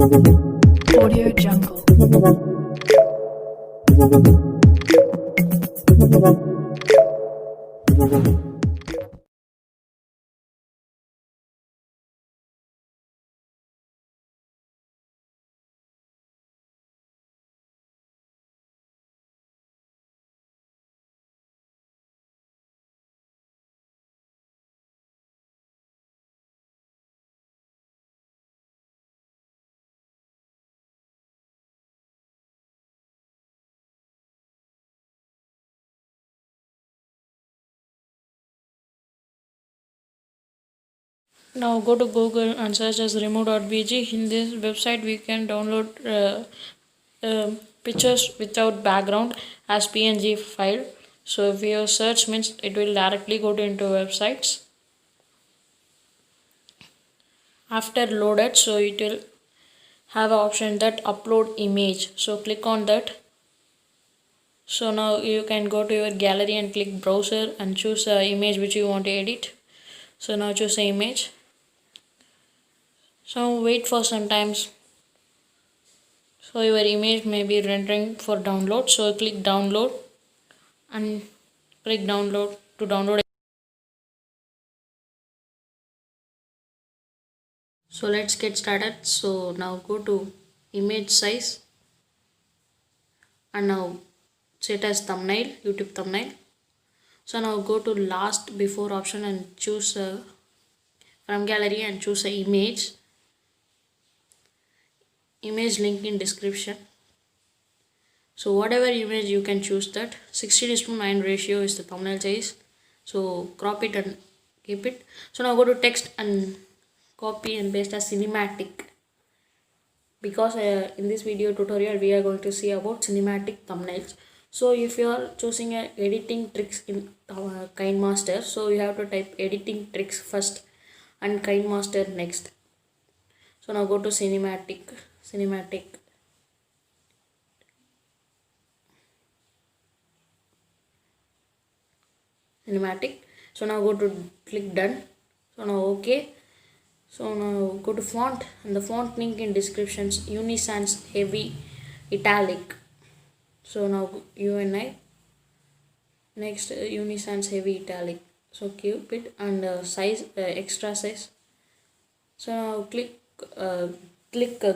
Audio Jungle. Now go to Google and search as remove.bg. In this website, we can download pictures without background as PNG file. So if you search means it will directly go to into websites. After loaded, so it will have an option that upload image. So click on that. So now you can go to your gallery and click browser and choose the image which you want to edit. So now choose the image. So wait for some times. So your image may be rendering for download. So click download and click download to download. So let's get started. So now go to image size and now set as thumbnail, YouTube thumbnail. So now go to last before option and choose from gallery and choose a image link in description. So whatever image you can choose that. 16:9 ratio is the thumbnail size. So crop it and keep it. So now go to text and copy and paste as cinematic, because in this video tutorial we are going to see about cinematic thumbnails. So if you are choosing editing tricks in KineMaster, so you have to type editing tricks first and KineMaster next. So now go to cinematic. So now go to click done. So now okay. So now go to font and the font link in descriptions, Unisans heavy italic. So now UNI next Unisans heavy italic. So keep it and size extra size. So now click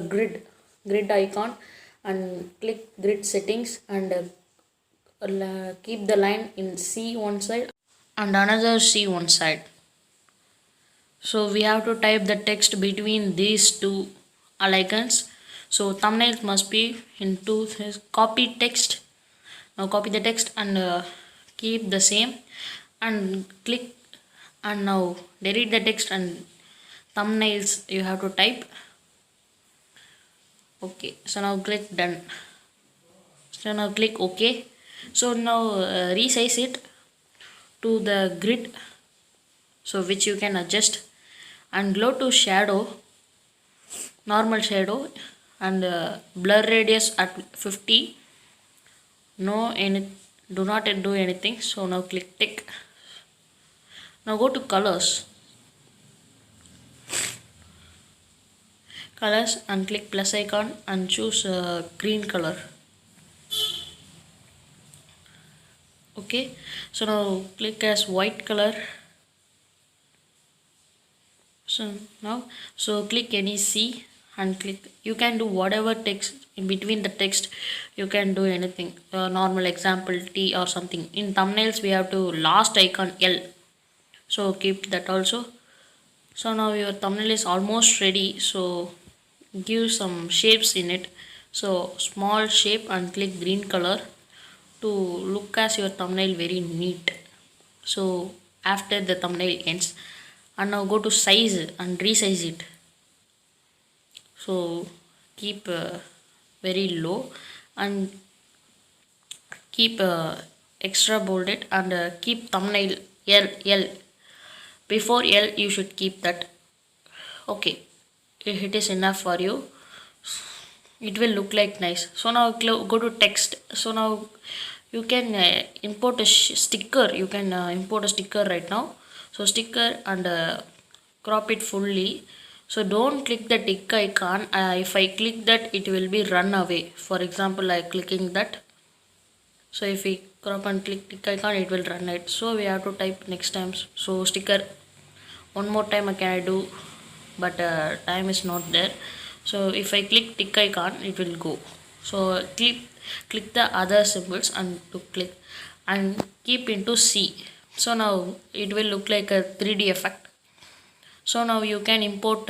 grid icon and click grid settings and keep the line in C one side and another C one side. So we have to type the text between these two icons. So thumbnails must be into copy text. Now copy the text and keep the same and click and now delete the text and thumbnails you have to type. Okay, so now click done. So now click OK. So now resize it to the grid, so which you can adjust, and go to shadow, normal shadow, and blur radius at 50. Do not do anything. So now click tick. Now go to colors and click plus icon and choose green color. Okay, so now click as white color. So click any C and click. You can do whatever text in between the text. You can do anything. Normal example T or something. In thumbnails we have to last icon L. So keep that also. So now your thumbnail is almost ready. So give some shapes in it. So small shape and click green color to look as your thumbnail very neat. So after the thumbnail ends, and now go to size and resize it. So keep very low and keep extra bolded and keep thumbnail L. Before L you should keep that. Okay, if it is enough for you, it will look like nice. So now go to text. So now you can import a sticker. You can import a sticker right now. So sticker and crop it fully. So don't click the tick icon. If I click that, it will be run away. For example, I clicking that. So if we crop and click tick icon, it will run it. So we have to type next times. So sticker one more time can I do, but time is not there. So if I click tick icon, it will go. So click the other symbols and to click and keep into C. So now it will look like a 3D effect. So now you can import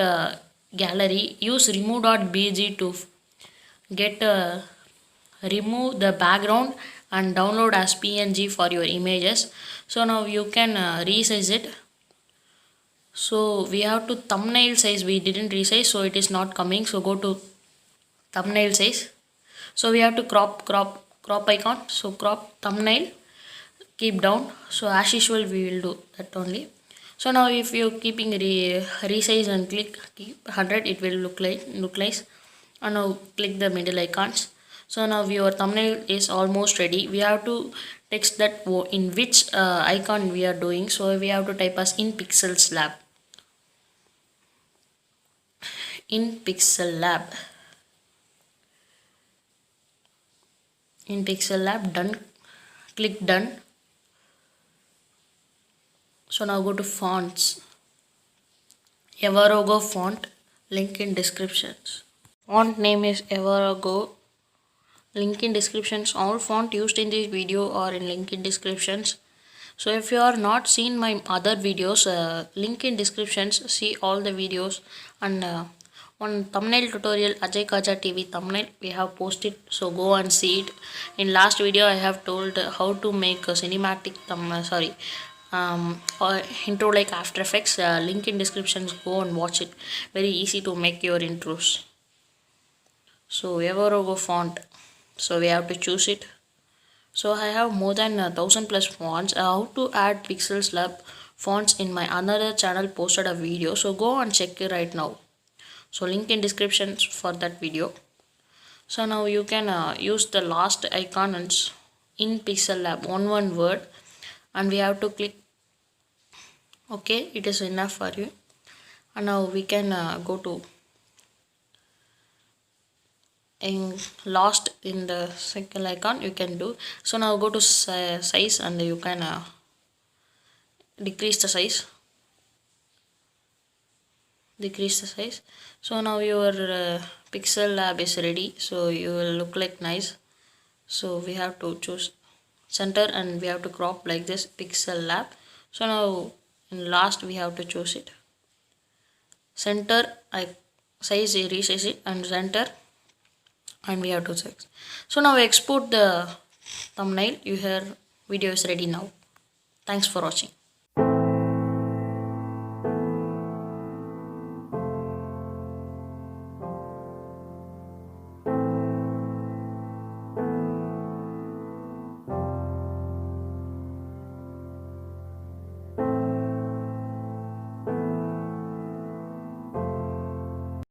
gallery. Use remove.bg to get remove the background and download as PNG for your images. So now you can resize it. So we have to thumbnail size, we didn't resize, so it is not coming. So go to thumbnail size. So we have to crop icon. So crop thumbnail, keep down. So as usual we will do that only. So now if you're keeping resize and click keep 100, it will look nice. And now click the middle icons. So now your thumbnail is almost ready. We have to text that in which icon we are doing. So we have to type as in Pixels Lab. In Pixel Lab. In Pixel Lab, done. Click done. So now go to fonts. Everogo font. Link in descriptions. Font name is Everogo. Link in descriptions. All font used in this video are in link in descriptions. So if you are not seen my other videos, link in descriptions, see all the videos. And one thumbnail tutorial, Ajay Kaja TV thumbnail we have posted, so go and see it. In last video I have told how to make a cinematic or intro like After Effects. Link in descriptions, go and watch it. Very easy to make your intros. So Everogo font, so we have to choose it. So I have more than 1000 plus fonts. How to add Pixels Lab fonts in my another channel posted a video, so go and check it right now. So link in descriptions for that video. So now you can use the last icon and in Pixel Lab one word, and we have to click OK. It is enough for you. And now we can go to in last in the second icon you can do. So now go to size and you can decrease the size. So now your Pixel Lab is ready, so you will look like nice. So we have to choose center and we have to crop like this Pixel Lab. So now in last we have to choose it center. I size resize it and center, and we have to check. So now export the thumbnail. Your video is ready now. Thanks for watching.